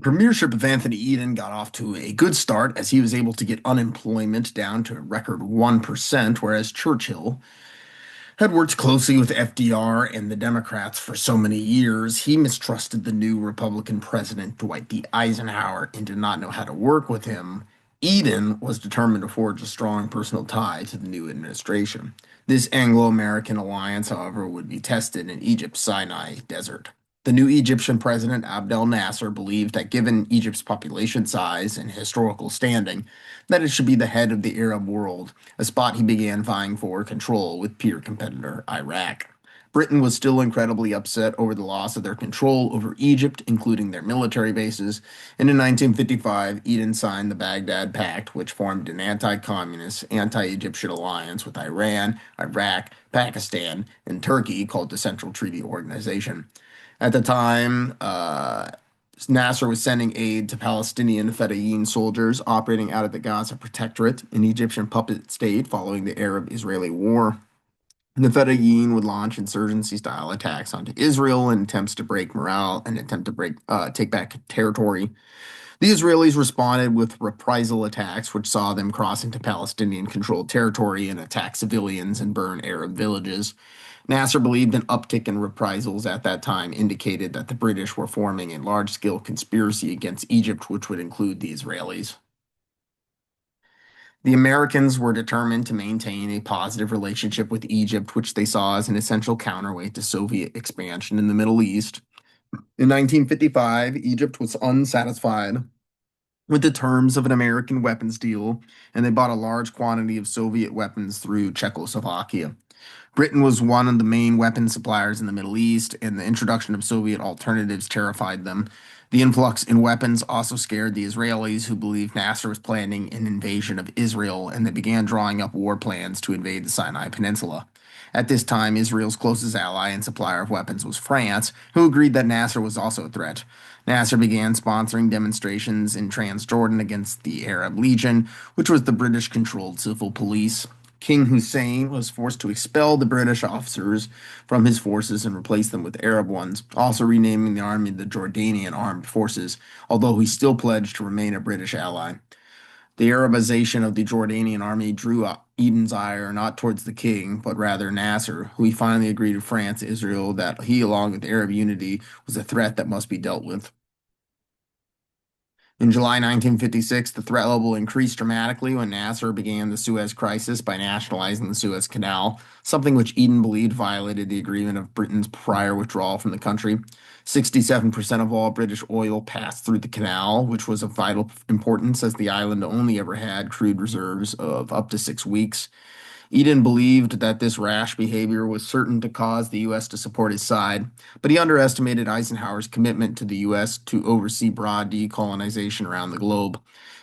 premiership of Anthony Eden got off to a good start as he was able to get unemployment down to a record 1%, whereas Churchill had worked closely with FDR and the Democrats for so many years. He mistrusted the new Republican president, Dwight D. Eisenhower, and did not know how to work with him. Eden was determined to forge a strong personal tie to the new administration. This Anglo-American alliance, however, would be tested in Egypt's Sinai Desert. The new Egyptian president, Abdel Nasser, believed that given Egypt's population size and historical standing, that it should be the head of the Arab world, a spot he began vying for control with peer competitor Iraq. Britain was still incredibly upset over the loss of their control over Egypt, including their military bases, and in 1955, Eden signed the Baghdad Pact, which formed an anti-communist, anti-Egyptian alliance with Iran, Iraq, Pakistan, and Turkey called the Central Treaty Organization. At the time, Nasser was sending aid to Palestinian Fedayeen soldiers operating out of the Gaza Protectorate, an Egyptian puppet state following the Arab-Israeli War. The Fedayeen would launch insurgency-style attacks onto Israel in attempts to break morale and attempt to take back territory. The Israelis responded with reprisal attacks, which saw them cross into Palestinian-controlled territory and attack civilians and burn Arab villages. Nasser believed an uptick in reprisals at that time indicated that the British were forming a large-scale conspiracy against Egypt, which would include the Israelis. The Americans were determined to maintain a positive relationship with Egypt, which they saw as an essential counterweight to Soviet expansion in the Middle East. In 1955, Egypt was unsatisfied with the terms of an American weapons deal, and they bought a large quantity of Soviet weapons through Czechoslovakia. Britain was one of the main weapons suppliers in the Middle East, and the introduction of Soviet alternatives terrified them. The influx in weapons also scared the Israelis, who believed Nasser was planning an invasion of Israel, and they began drawing up war plans to invade the Sinai Peninsula. At this time, Israel's closest ally and supplier of weapons was France, who agreed that Nasser was also a threat. Nasser began sponsoring demonstrations in Transjordan against the Arab Legion, which was the British-controlled civil police. King Hussein was forced to expel the British officers from his forces and replace them with Arab ones, also renaming the army the Jordanian Armed Forces, although he still pledged to remain a British ally. The Arabization of the Jordanian army drew Eden's ire not towards the king, but rather Nasser, who he finally agreed to France Israel that he, along with Arab unity, was a threat that must be dealt with. In July 1956, the threat level increased dramatically when Nasser began the Suez Crisis by nationalizing the Suez Canal, something which Eden believed violated the agreement of Britain's prior withdrawal from the country. 67% of all British oil passed through the canal, which was of vital importance as the island only ever had crude reserves of up to 6 weeks. Eden believed that this rash behavior was certain to cause the U.S. to support his side, but he underestimated Eisenhower's commitment to the U.S. to oversee broad decolonization around the globe.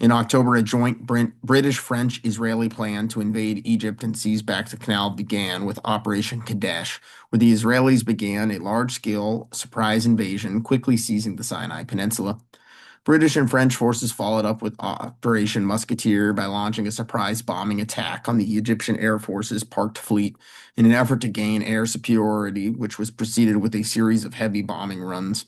In October, a joint British-French-Israeli plan to invade Egypt and seize back the canal began with Operation Kadesh, where the Israelis began a large-scale surprise invasion, quickly seizing the Sinai Peninsula. British and French forces followed up with Operation Musketeer by launching a surprise bombing attack on the Egyptian Air Force's parked fleet in an effort to gain air superiority, which was preceded with a series of heavy bombing runs.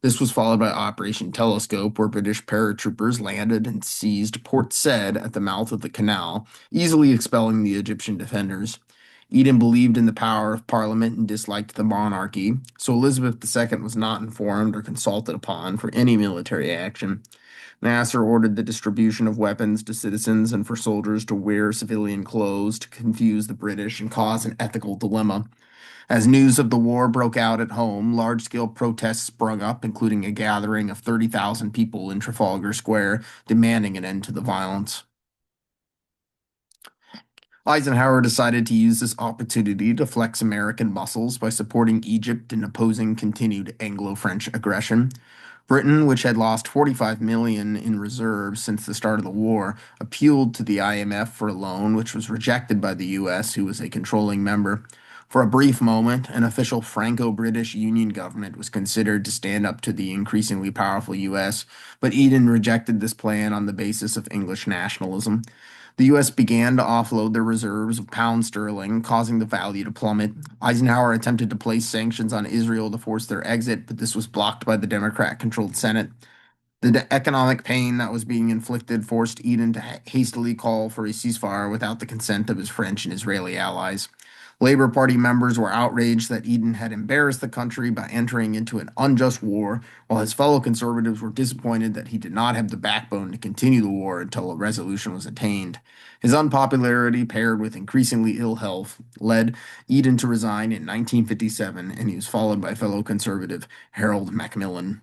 This was followed by Operation Telescope, where British paratroopers landed and seized Port Said at the mouth of the canal, easily expelling the Egyptian defenders. Eden believed in the power of Parliament and disliked the monarchy, so Elizabeth II was not informed or consulted upon for any military action. Nasser ordered the distribution of weapons to citizens and for soldiers to wear civilian clothes to confuse the British and cause an ethical dilemma. As news of the war broke out at home, large-scale protests sprung up, including a gathering of 30,000 people in Trafalgar Square demanding an end to the violence. Eisenhower decided to use this opportunity to flex American muscles by supporting Egypt and opposing continued Anglo-French aggression. Britain, which had lost 45 million in reserves since the start of the war, appealed to the IMF for a loan, which was rejected by the US, who was a controlling member. For a brief moment, an official Franco-British Union government was considered to stand up to the increasingly powerful US, but Eden rejected this plan on the basis of English nationalism. The U.S. began to offload their reserves of pound sterling, causing the value to plummet. Eisenhower attempted to place sanctions on Israel to force their exit, but this was blocked by the Democrat-controlled Senate. The economic pain that was being inflicted forced Eden to hastily call for a ceasefire without the consent of his French and Israeli allies. Labor Party members were outraged that Eden had embarrassed the country by entering into an unjust war, while his fellow conservatives were disappointed that he did not have the backbone to continue the war until a resolution was attained. His unpopularity, paired with increasingly ill health, led Eden to resign in 1957, and he was followed by fellow conservative Harold Macmillan.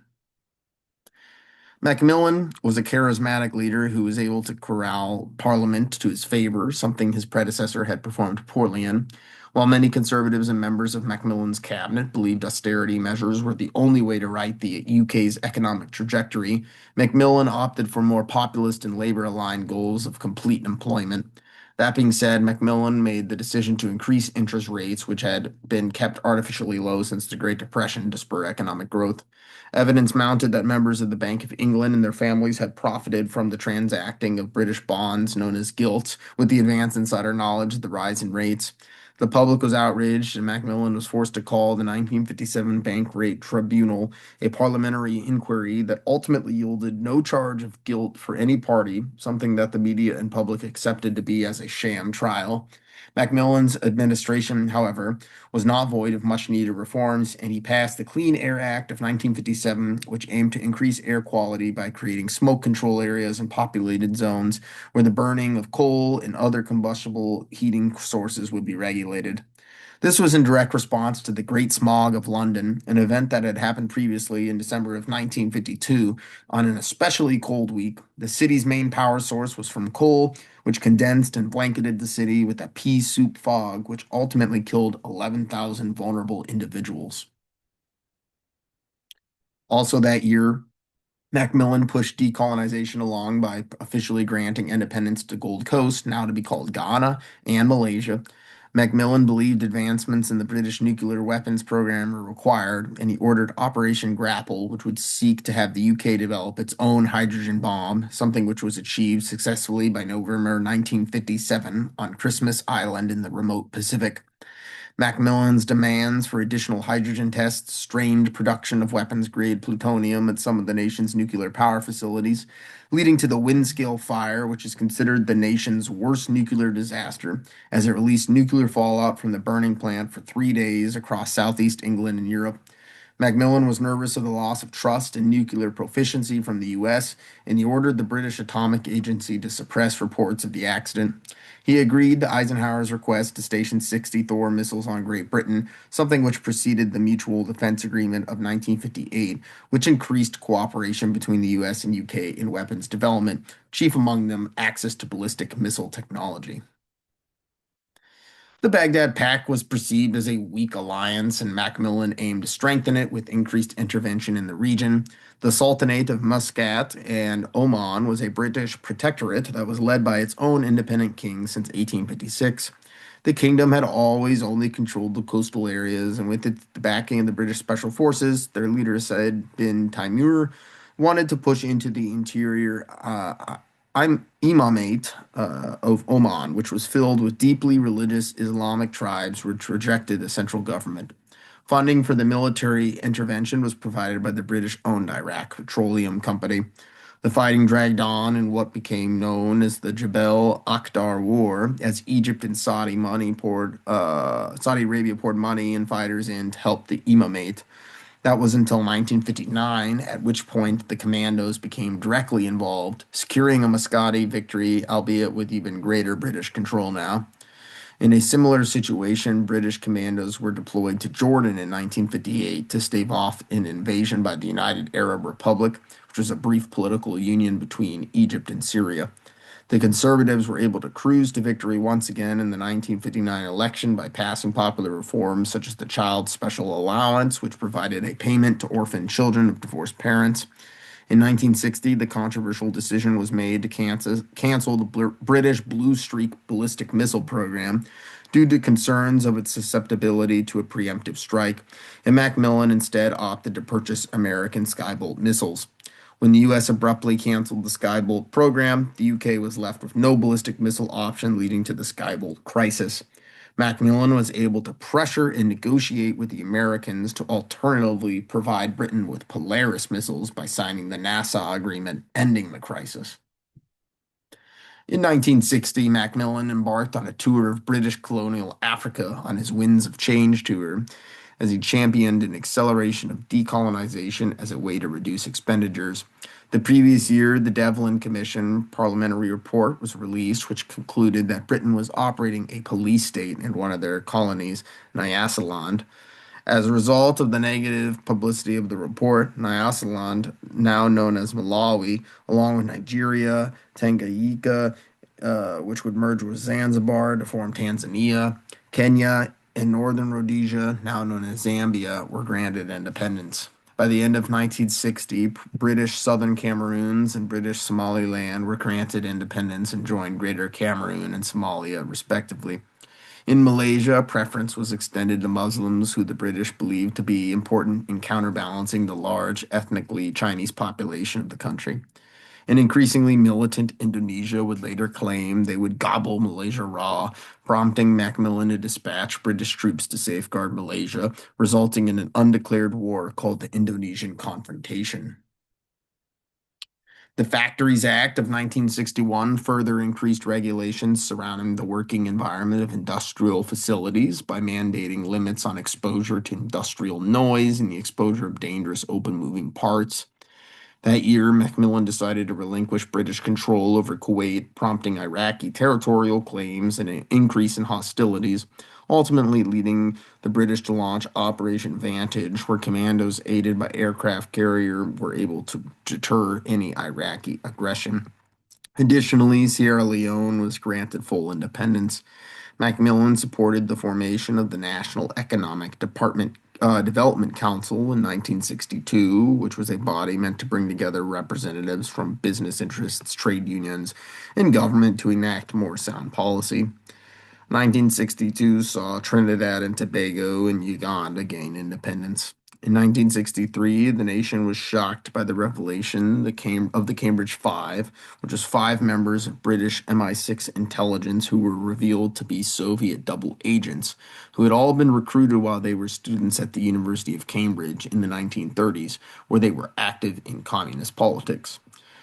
Macmillan was a charismatic leader who was able to corral Parliament to his favor, something his predecessor had performed poorly in. While many conservatives and members of Macmillan's cabinet believed austerity measures were the only way to right the UK's economic trajectory, Macmillan opted for more populist and labor-aligned goals of complete employment. That being said, Macmillan made the decision to increase interest rates, which had been kept artificially low since the Great Depression to spur economic growth. Evidence mounted that members of the Bank of England and their families had profited from the transacting of British bonds known as gilts, with the advance insider knowledge of the rise in rates. The public was outraged, and Macmillan was forced to call the 1957 Bank Rate Tribunal, a parliamentary inquiry that ultimately yielded no charge of guilt for any party, something that the media and public accepted to be as a sham trial. Macmillan's administration, however, was not void of much needed reforms, and he passed the Clean Air Act of 1957, which aimed to increase air quality by creating smoke control areas in populated zones where the burning of coal and other combustible heating sources would be regulated. This was in direct response to the Great Smog of London, an event that had happened previously in December of 1952 on an especially cold week. The city's main power source was from coal, which condensed and blanketed the city with a pea soup fog, which ultimately killed 11,000 vulnerable individuals. Also that year, Macmillan pushed decolonization along by officially granting independence to Gold Coast, now to be called Ghana, and Malaysia. Macmillan believed advancements in the British nuclear weapons program were required, and he ordered Operation Grapple, which would seek to have the UK develop its own hydrogen bomb, something which was achieved successfully by November 1957 on Christmas Island in the remote Pacific. Macmillan's demands for additional hydrogen tests strained production of weapons-grade plutonium at some of the nation's nuclear power facilities, leading to the Windscale fire, which is considered the nation's worst nuclear disaster, as it released nuclear fallout from the burning plant for 3 days across southeast England and Europe. Macmillan was nervous of the loss of trust in nuclear proficiency from the U.S., and he ordered the British Atomic Agency to suppress reports of the accident. He agreed to Eisenhower's request to station 60 Thor missiles on Great Britain, something which preceded the Mutual Defense Agreement of 1958, which increased cooperation between the U.S. and UK in weapons development, chief among them access to ballistic missile technology. The Baghdad Pact was perceived as a weak alliance, and Macmillan aimed to strengthen it with increased intervention in the region. The Sultanate of Muscat and Oman was a British protectorate that was led by its own independent king since 1856. The kingdom had always only controlled the coastal areas, and with the backing of the British Special Forces, their leader Said bin Taimur wanted to push into the interior imamate of Oman, which was filled with deeply religious Islamic tribes which rejected the central government. Funding for the military intervention was provided by the British-owned Iraq Petroleum Company. The fighting dragged on in what became known as the Jebel Akhdar War, as Egypt and Saudi Arabia poured money and fighters in to help the imamate. That was until 1959, at which point the commandos became directly involved, securing a Muscati victory, albeit with even greater British control now. In a similar situation, British commandos were deployed to Jordan in 1958 to stave off an invasion by the United Arab Republic, which was a brief political union between Egypt and Syria. The Conservatives were able to cruise to victory once again in the 1959 election by passing popular reforms such as the Child Special Allowance, which provided a payment to orphaned children of divorced parents. In 1960, the controversial decision was made to cancel the British Blue Streak ballistic missile program due to concerns of its susceptibility to a preemptive strike, and Macmillan instead opted to purchase American Skybolt missiles. When the U.S. abruptly canceled the Skybolt program, the UK was left with no ballistic missile option, leading to the Skybolt crisis. Macmillan was able to pressure and negotiate with the Americans to alternatively provide Britain with Polaris missiles by signing the Nassau Agreement, ending the crisis. In 1960, Macmillan embarked on a tour of British colonial Africa on his Winds of Change tour as he championed an acceleration of decolonization as a way to reduce expenditures. The previous year, the Devlin Commission parliamentary report was released, which concluded that Britain was operating a police state in one of their colonies, Nyasaland. As a result of the negative publicity of the report, Nyasaland, now known as Malawi, along with Nigeria, Tanganyika, which would merge with Zanzibar to form Tanzania, Kenya, and northern Rhodesia, now known as Zambia, were granted independence. By the end of 1960, British Southern Cameroons and British Somaliland were granted independence and joined Greater Cameroon and Somalia, respectively. In Malaysia, preference was extended to Muslims who the British believed to be important in counterbalancing the large ethnically Chinese population of the country. An increasingly militant Indonesia would later claim they would gobble Malaysia raw, prompting Macmillan to dispatch British troops to safeguard Malaysia, resulting in an undeclared war called the Indonesian Confrontation. The Factories Act of 1961 further increased regulations surrounding the working environment of industrial facilities by mandating limits on exposure to industrial noise and the exposure of dangerous open moving parts. That year, Macmillan decided to relinquish British control over Kuwait, prompting Iraqi territorial claims and an increase in hostilities, ultimately leading the British to launch Operation Vantage, where commandos aided by aircraft carrier were able to deter any Iraqi aggression. Additionally, Sierra Leone was granted full independence. Macmillan supported the formation of the National Economic Development Council in 1962, which was a body meant to bring together representatives from business interests, trade unions, and government to enact more sound policy. 1962 saw Trinidad and Tobago and Uganda gain independence. In 1963, the nation was shocked by the revelation of the Cambridge Five, which was five members of British MI6 intelligence who were revealed to be Soviet double agents, who had all been recruited while they were students at the University of Cambridge in the 1930s, where they were active in communist politics.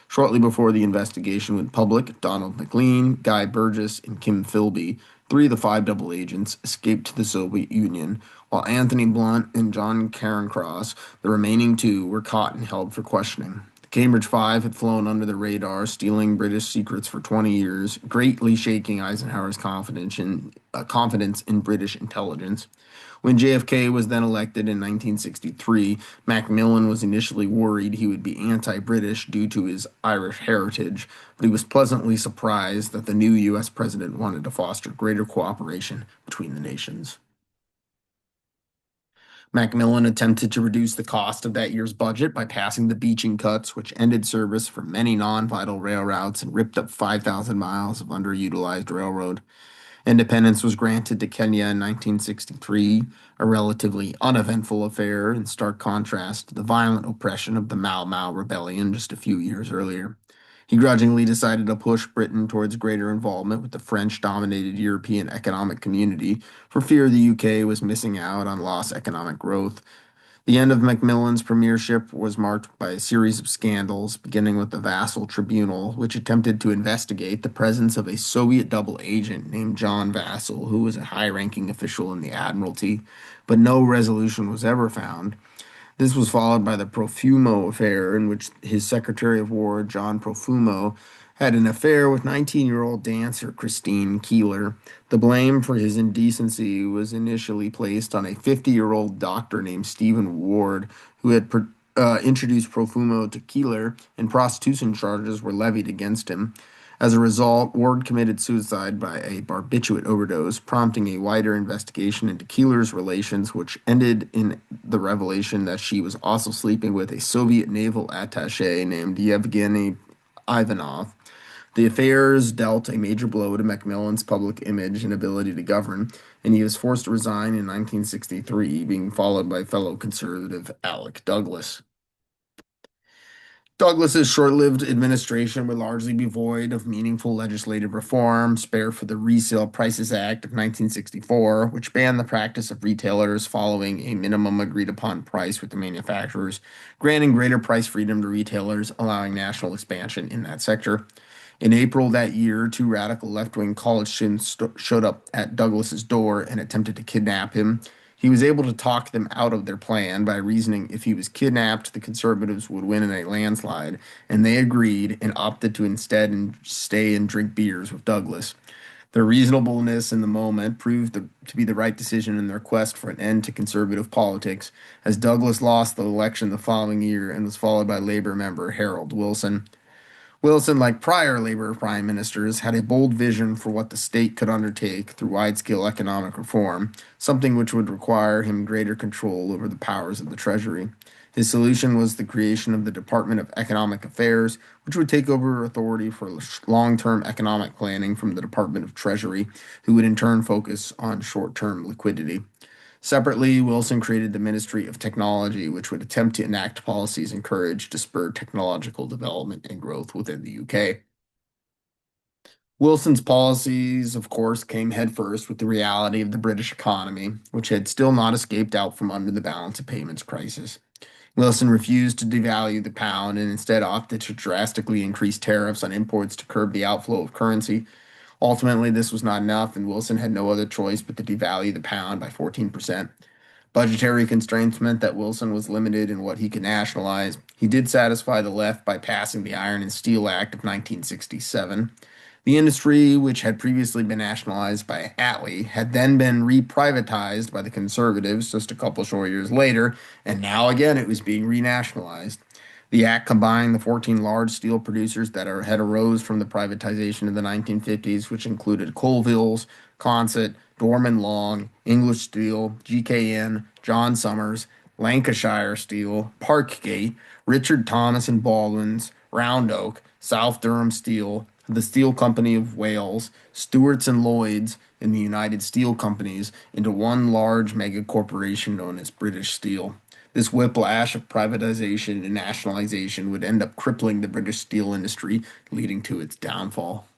Shortly before the investigation went public, Donald MacLean, Guy Burgess, and Kim Philby, three of the five double agents, escaped to the Soviet Union, while Anthony Blunt and John Cairncross, the remaining two, were caught and held for questioning. The Cambridge Five had flown under the radar, stealing British secrets for 20 years, greatly shaking Eisenhower's confidence in British intelligence. When JFK was then elected in 1963, Macmillan was initially worried he would be anti-British due to his Irish heritage, but he was pleasantly surprised that the new U.S. president wanted to foster greater cooperation between the nations. Macmillan attempted to reduce the cost of that year's budget by passing the Beeching Cuts, which ended service for many non-vital rail routes and ripped up 5,000 miles of underutilized railroad. Independence was granted to Kenya in 1963, a relatively uneventful affair in stark contrast to the violent oppression of the Mau Mau Rebellion just a few years earlier. He grudgingly decided to push Britain towards greater involvement with the French-dominated European economic community for fear the UK was missing out on lost economic growth. The end of Macmillan's premiership was marked by a series of scandals, beginning with the Vassal Tribunal, which attempted to investigate the presence of a Soviet double agent named John Vassal, who was a high-ranking official in the Admiralty, but no resolution was ever found. This was followed by the Profumo affair, in which his Secretary of War, John Profumo, had an affair with 19-year-old dancer Christine Keeler. The blame for his indecency was initially placed on a 50-year-old doctor named Stephen Ward, who had introduced Profumo to Keeler, and prostitution charges were levied against him. As a result, Ward committed suicide by a barbiturate overdose, prompting a wider investigation into Keeler's relations, which ended in the revelation that she was also sleeping with a Soviet naval attaché named Yevgeny Ivanov. The affairs dealt a major blow to Macmillan's public image and ability to govern, and he was forced to resign in 1963, being followed by fellow conservative Alec Douglas. Douglas's short-lived administration would largely be void of meaningful legislative reform, spare for the Resale Prices Act of 1964, which banned the practice of retailers following a minimum agreed-upon price with the manufacturers, granting greater price freedom to retailers, allowing national expansion in that sector. In April that year, two radical left-wing college students showed up at Douglas's door and attempted to kidnap him. He was able to talk them out of their plan by reasoning if he was kidnapped, the conservatives would win in a landslide, and they agreed and opted to instead stay and drink beers with Douglas. Their reasonableness in the moment proved to be the right decision in their quest for an end to conservative politics, as Douglas lost the election the following year and was followed by Labor member Harold Wilson. Wilson, like prior Labor prime ministers, had a bold vision for what the state could undertake through wide-scale economic reform, something which would require him greater control over the powers of the Treasury. His solution was the creation of the Department of Economic Affairs, which would take over authority for long-term economic planning from the Department of Treasury, who would in turn focus on short-term liquidity. Separately, Wilson created the Ministry of Technology, which would attempt to enact policies encouraged to spur technological development and growth within the UK. Wilson's policies, of course, came headfirst with the reality of the British economy, which had still not escaped out from under the balance of payments crisis. Wilson refused to devalue the pound and instead opted to drastically increase tariffs on imports to curb the outflow of currency. Ultimately, this was not enough, and Wilson had no other choice but to devalue the pound by 14%. Budgetary constraints meant that Wilson was limited in what he could nationalize. He did satisfy the left by passing the Iron and Steel Act of 1967. The industry, which had previously been nationalized by Attlee, had then been reprivatized by the conservatives just a couple short years later, and now again it was being renationalized. The act combined the 14 large steel producers had arose from the privatization of the 1950s, which included Colville's, Consett, Dorman Long, English Steel, GKN, John Summers, Lancashire Steel, Parkgate, Richard Thomas and Baldwin's, Round Oak, South Durham Steel, the Steel Company of Wales, Stewart's and Lloyd's, and the United Steel Companies into one large mega corporation known as British Steel. This whiplash of privatization and nationalization would end up crippling the British steel industry, leading to its downfall.